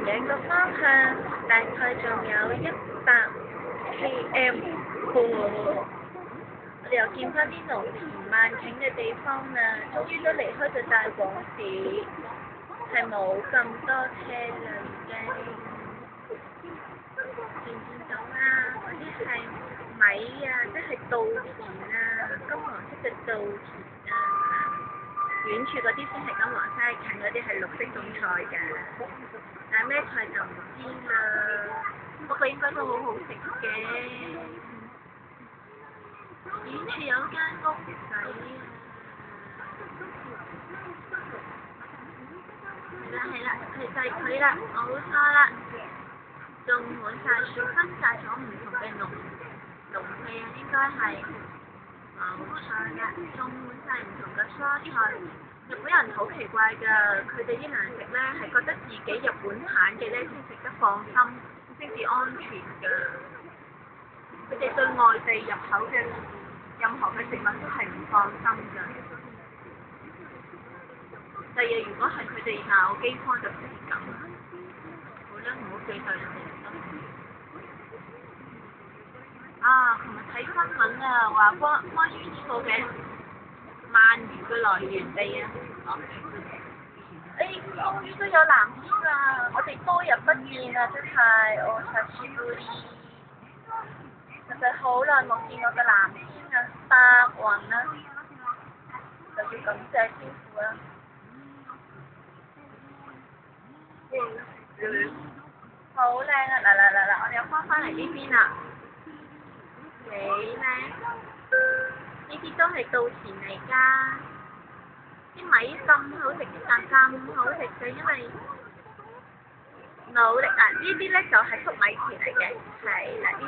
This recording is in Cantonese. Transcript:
嘅個方向，大概仲有100km 喎。我哋又見翻啲農田萬景嘅地方啦，終於都離開咗大廣市，係冇咁多車輛嘅。見到啦，嗰啲係米啊，即係稻田啊，金黃色嘅稻田啊。遠處嗰啲先係金黃色，近嗰啲係綠色種菜㗎。但係咩菜就唔知啦，不過應該都好好食嘅。遠處有間屋仔啊，係啦，就係佢啦，冇錯啦，種滿晒樹，分晒咗唔同嘅農地啊，應該係冇錯啦，種滿晒唔同嘅蔬菜。日本人好奇怪㗎，佢哋啲糧食咧係覺得自己日本產嘅咧先食得放心，先至安全㗎。佢哋對外地入口嘅任何嘅食物都係唔放心㗎。第日如果係佢哋鬧饑荒就死梗啦。好啦，唔好記對人哋啦。啊，琴日睇新聞啊，話關於呢個嘅鰻魚嘅來源地啊，終於都有藍天啦！我哋多日不見啊，真係我實在好耐冇見過嘅藍天啊，白雲啊，就要感謝天父啦。好靚啊！嗱，我哋又翻嚟呢邊啦，幾靚！呢啲都係稻田嚟㗎，啲米咁好食，啲飯咁好食嘅，因為努力啊！呢啲咧就係粟米田嚟嘅，係啦，呢